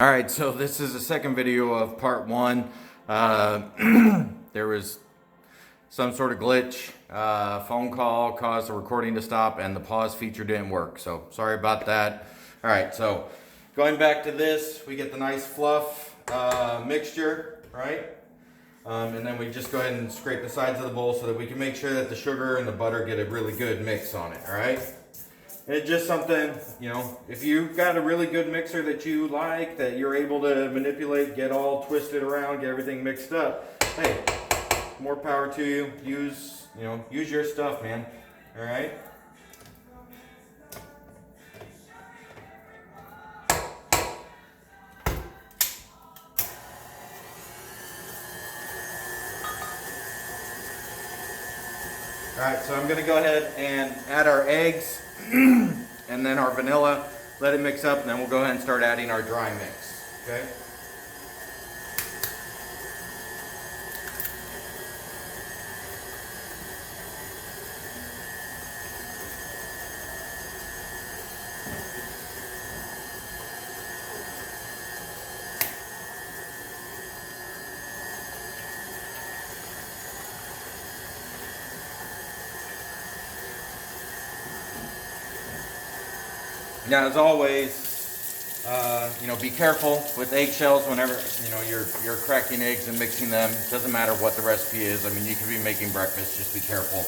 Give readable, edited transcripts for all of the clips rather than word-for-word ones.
All right, so this is the second video of part one. There was some sort of glitch. Phone call caused the recording to stop and the pause feature didn't work. So sorry about that. All right, so going back to this, we get the nice fluff mixture, right? And then we just go ahead and scrape the sides of the bowl so that we can make sure that the sugar and the butter get a really good mix on it, all right? It's just something, you know, if you've got a really good mixer that you like, that you're able to manipulate, get all twisted around, get everything mixed up, hey, more power to you. Use your stuff, man. All right? All right, so I'm gonna go ahead and add our eggs and then our vanilla, let it mix up, and then we'll go ahead and start adding our dry mix, okay? Now, as always, be careful with eggshells whenever, you're cracking eggs and mixing them. Doesn't matter what the recipe is. I mean, you could be making breakfast, just be careful.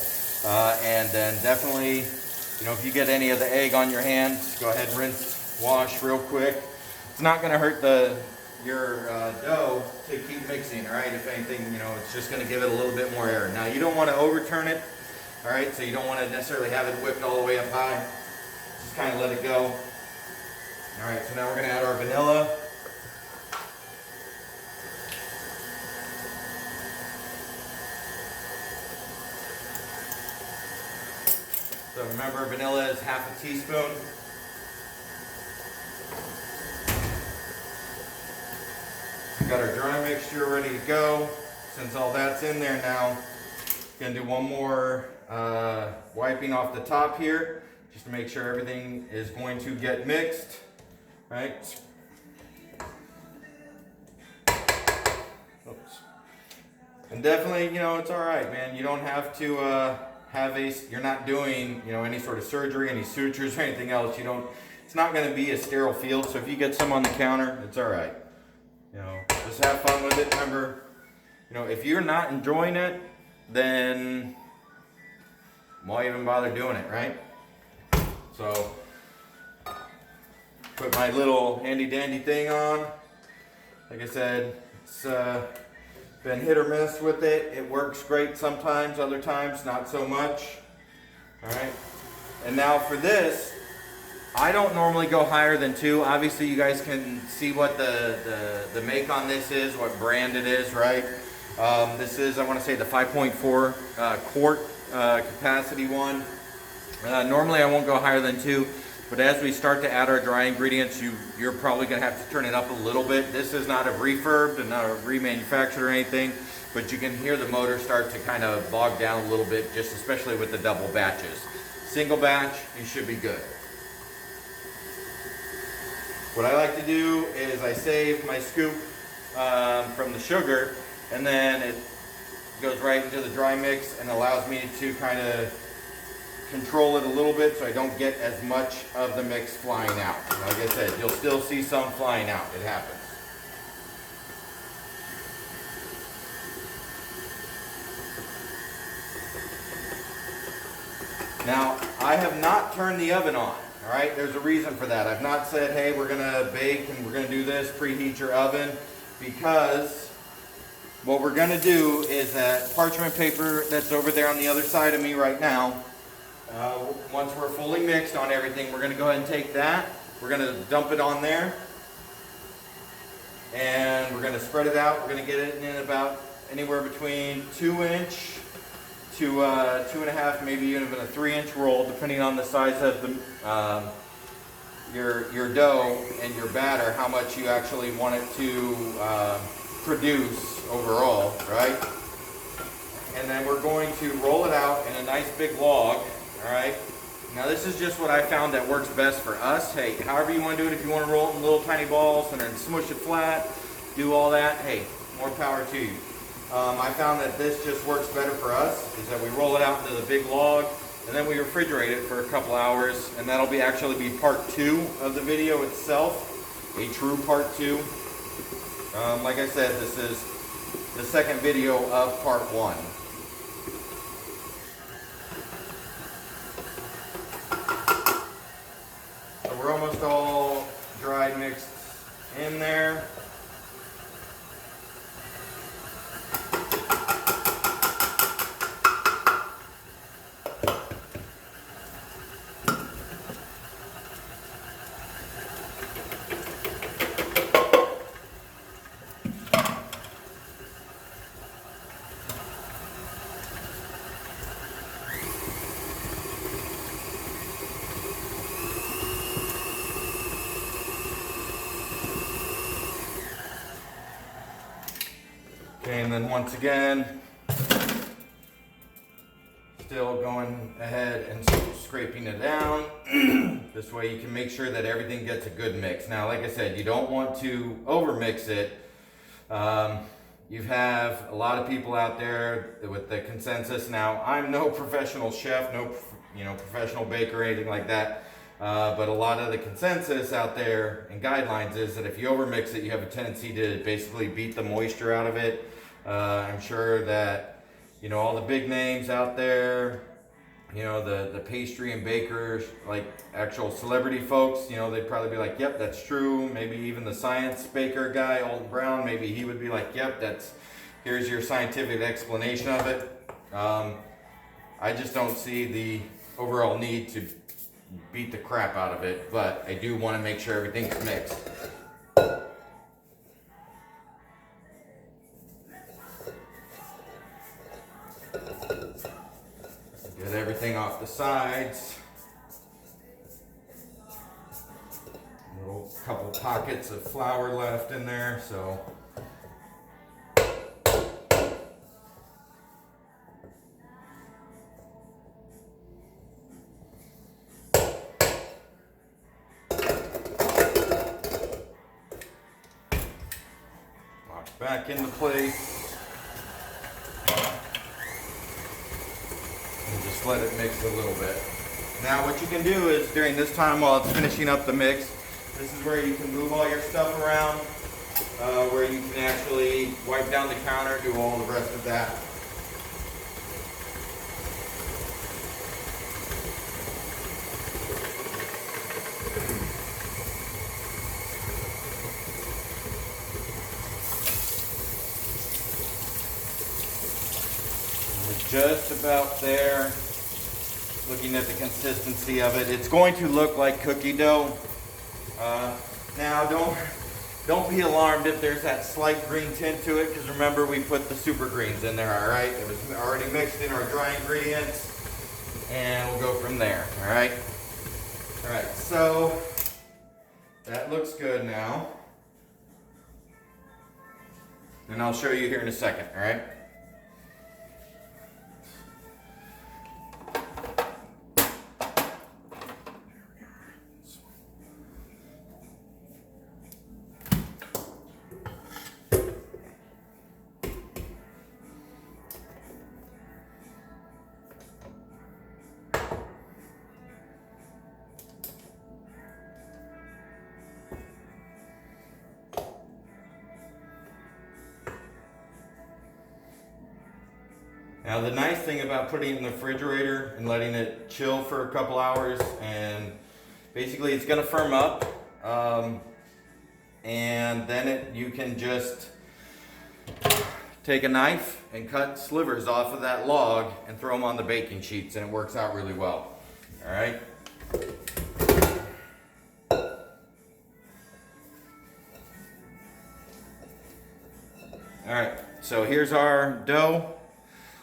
And then definitely, if you get any of the egg on your hands, go ahead and rinse, wash real quick. It's not gonna hurt your dough to keep mixing, all right? If anything, it's just gonna give it a little bit more air. Now, you don't wanna overturn it, all right? So you don't wanna necessarily have it whipped all the way up high. Just kind of let it go. All right, so now we're going to add our vanilla. So remember, vanilla is half a teaspoon. We got our dry mixture ready to go. Since all that's in there now, going to do one more wiping off the top here, just to make sure everything is going to get mixed, right? Oops. And definitely, it's all right, man. You don't have to you're not doing, any sort of surgery, any sutures or anything else. It's not going to be a sterile field. So if you get some on the counter, it's all right. Just have fun with it. Remember, if you're not enjoying it, then why even bother doing it, right? So, put my little handy dandy thing on. Like I said, it's been hit or miss with it. It works great sometimes, other times not so much. All right. And now for this, I don't normally go higher than 2. Obviously, you guys can see what the make on this is, what brand it is, right? This is, I want to say, the 5.4 quart capacity one. Normally I won't go higher than 2, but as we start to add our dry ingredients, you're probably going to have to turn it up a little bit. This is not a refurbed and not a remanufactured or anything, but you can hear the motor start to kind of bog down a little bit, just especially with the double batches. Single batch, you should be good. What I like to do is I save my scoop from the sugar, and then it goes right into the dry mix and allows me to kind of control it a little bit so I don't get as much of the mix flying out. Like I said, you'll still see some flying out. It happens. Now, I have not turned the oven on. All right, there's a reason for that. I've not said, hey, we're gonna bake and we're gonna do this, preheat your oven, because what we're gonna do is that parchment paper that's over there on the other side of me right now, once we're fully mixed on everything, we're gonna go ahead and take that, we're gonna dump it on there, and we're gonna spread it out. We're gonna get it in about anywhere between 2-inch to 2.5, maybe even a 3-inch roll, depending on the size of your dough and your batter, how much you actually want it to produce overall, right? And then we're going to roll it out in a nice big log, all right? Now this is just what I found that works best for us. Hey, however you want to do it, if you want to roll it in little tiny balls and then smush it flat, do all that, hey, more power to you. I found that this just works better for us, is that we roll it out into the big log and then we refrigerate it for a couple hours, and that'll be actually be part 2 of the video itself, a true part 2. Like I said, this is the second video of part 1. So we're almost all dried mixed in there. Okay, and then once again, still going ahead and scraping it down. This way you can make sure that everything gets a good mix. Now, like I said, you don't want to over mix it. You have a lot of people out there with the consensus. Now, I'm no professional chef, no professional baker or anything like that. But a lot of the consensus out there and guidelines is that if you overmix it, you have a tendency to basically beat the moisture out of it. I'm sure that, all the big names out there, the pastry and bakers, like actual celebrity folks, they'd probably be like, yep, that's true. Maybe even the science baker guy, Alton Brown, maybe he would be like, yep, here's your scientific explanation of it. I just don't see the overall need to beat the crap out of it, but I do want to make sure everything's mixed. Get everything off the sides. Little couple pockets of flour left in there, so back into place and just let it mix a little bit. Now what you can do is during this time while it's finishing up the mix, this is where you can move all your stuff around, where you can actually wipe down the counter, do all the rest of that. Just about there. Looking at the consistency of it, it's going to look like cookie dough. Now don't be alarmed if there's that slight green tint to it, because remember we put the super greens in there. All right, it was already mixed in our dry ingredients, and we'll go from there. All right, so that looks good now, and I'll show you here in a second. All right. Now the nice thing about putting it in the refrigerator and letting it chill for a couple hours, and basically it's going to firm up, and then you can just take a knife and cut slivers off of that log and throw them on the baking sheets, and it works out really well. All right. All right, so here's our dough.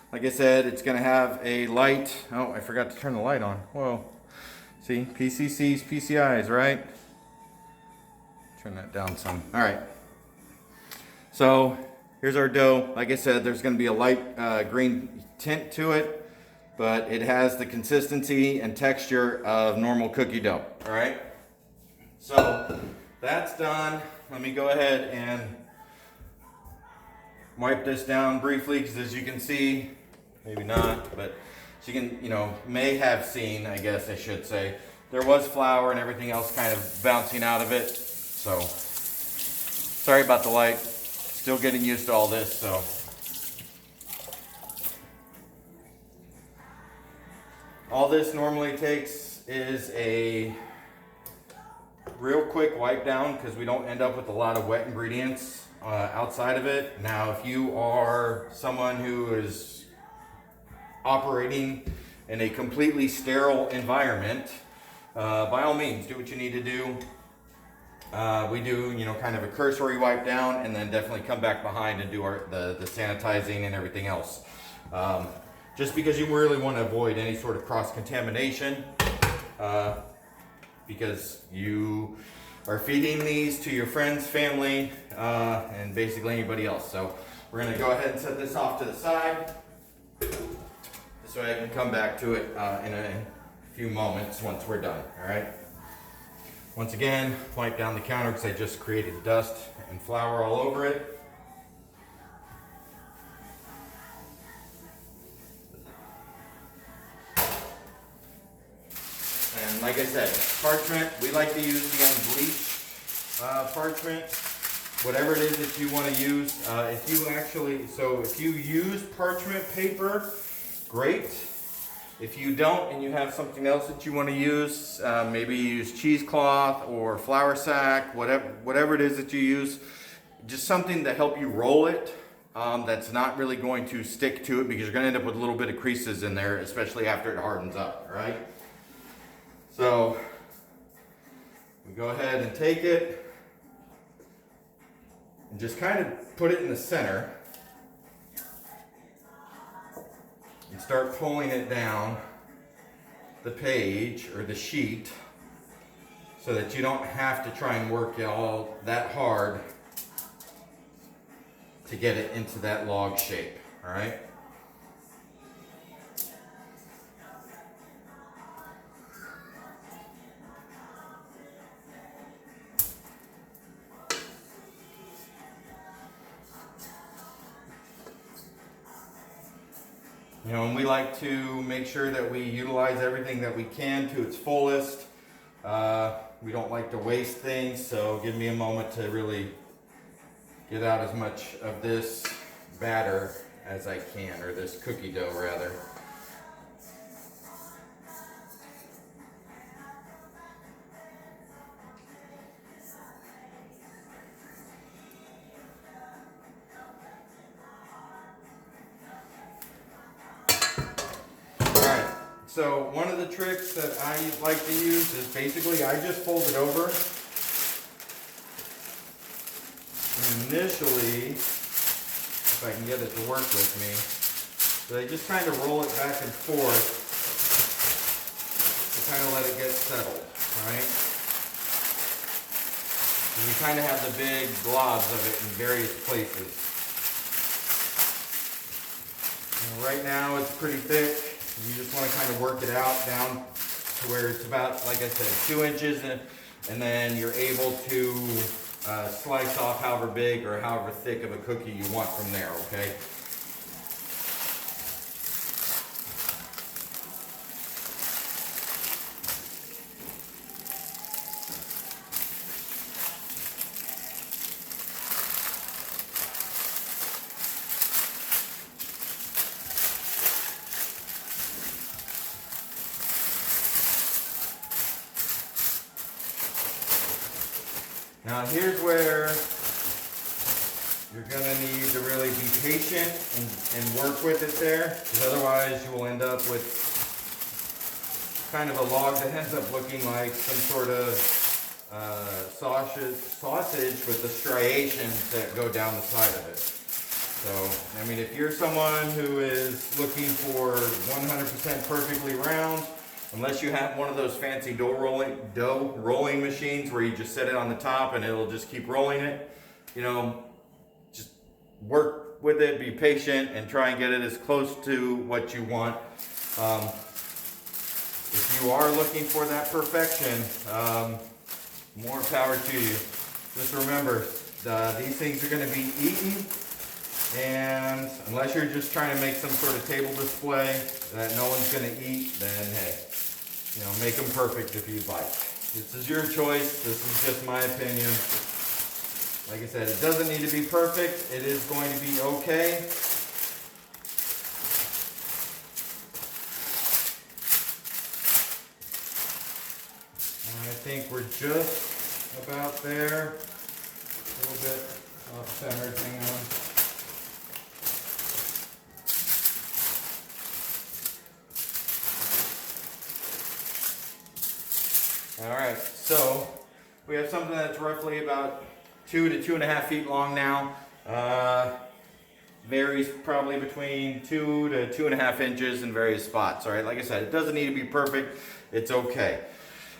Like I said, it's gonna have a light, oh, I forgot to turn the light on. Whoa. See, PCCs, PCIs, right? Turn that down some. All right. So here's our dough. Like I said, there's gonna be a light green tint to it. but it has the consistency and texture of normal cookie dough. All right, so that's done. Let me go ahead and wipe this down briefly, because as you can see, maybe not, but as you can, may have seen, I guess I should say, there was flour and everything else kind of bouncing out of it. So sorry about the light, still getting used to all this. So all this normally takes is a real quick wipe down, because we don't end up with a lot of wet ingredients outside of it. Now, if you are someone who is operating in a completely sterile environment, by all means, do what you need to do. We do, kind of a cursory wipe down, and then definitely come back behind and do the sanitizing and everything else. Just because you really want to avoid any sort of cross-contamination, because you are feeding these to your friends, family, and basically anybody else. So we're going to go ahead and set this off to the side. This way I can come back to it in a few moments once we're done. All right. Once again, wipe down the counter because I just created dust and flour all over it. And like I said, parchment, we like to use the unbleached parchment. Whatever it is that you want to use. If you use parchment paper, great. If you don't and you have something else that you want to use, maybe you use cheesecloth or flour sack, whatever it is that you use, just something to help you roll it. That's not really going to stick to it, because you're going to end up with a little bit of creases in there, especially after it hardens up, right? So we go ahead and take it and just kind of put it in the center and start pulling it down the page or the sheet, so that you don't have to try and work all that hard to get it into that log shape. All right. And we like to make sure that we utilize everything that we can to its fullest. We don't like to waste things, so give me a moment to really get out as much of this batter as I can, or this cookie dough rather. So one of the tricks that I like to use is basically I just fold it over. And initially, if I can get it to work with me, so I just kind of roll it back and forth to kind of let it get settled, right? And you kind of have the big globs of it in various places. And right now it's pretty thick. You just want to kind of work it out down to where it's about, like I said, 2 inches, and then you're able to slice off however big or however thick of a cookie you want from there, okay? Now here's where you're going to need to really be patient and work with it there, because otherwise you will end up with kind of a log that ends up looking like some sort of sausage with the striations that go down the side of it. So, I mean, if you're someone who is looking for 100% perfectly round, unless you have one of those fancy dough rolling machines where you just set it on the top and it'll just keep rolling it, just work with it, be patient, and try and get it as close to what you want If you are looking for that perfection, more power to you. Just remember, these things are going to be eaten, and unless you're just trying to make some sort of table display that no one's going to eat, then hey, you know, make them perfect if you'd like. This is your choice. This is just my opinion. Like I said, it doesn't need to be perfect. It is going to be okay. I think we're just about there. A little bit off centered, hang on. All right, so we have something that's roughly about 2 to 2.5 feet long now. Varies probably between 2 to 2.5 inches in various spots. All right, like I said, it doesn't need to be perfect. It's okay.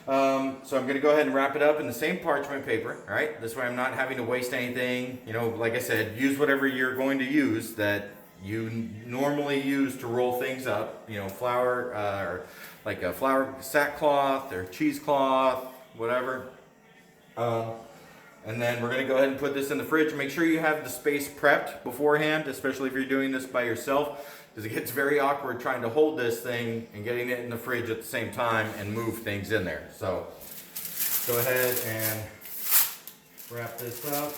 So I'm going to go ahead and wrap it up in the same parchment paper. All right, this way I'm not having to waste anything. You know, like I said, use whatever you're going to use that you normally use to roll things up. You know, flour or like a flour sackcloth or cheesecloth, whatever. And then we're going to go ahead and put this in the fridge. Make sure you have the space prepped beforehand, especially if you're doing this by yourself, because it gets very awkward trying to hold this thing and getting it in the fridge at the same time and move things in there. So go ahead and wrap this up.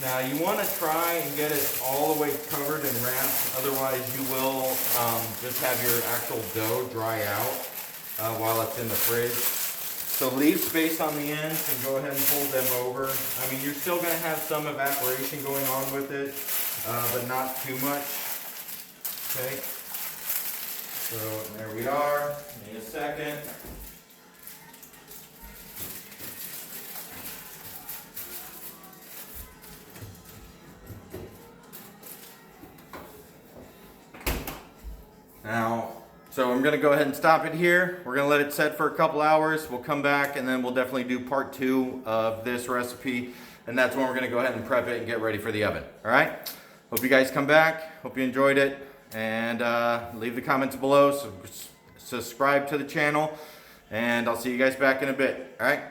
Now you want to try and get it all the way covered and wrapped, otherwise you will just have your actual dough dry out while it's in the fridge. So leave space on the ends and go ahead and fold them over. I mean, you're still going to have some evaporation going on with it, but not too much. Okay. So there we are. Give me a second. Now, so I'm going to go ahead and stop it here. We're going to let it set for a couple hours. We'll come back and then we'll definitely do part 2 of this recipe. And that's when we're going to go ahead and prep it and get ready for the oven. All right? Hope you guys come back. Hope you enjoyed it. And leave the comments below. Subscribe to the channel. And I'll see you guys back in a bit. All right?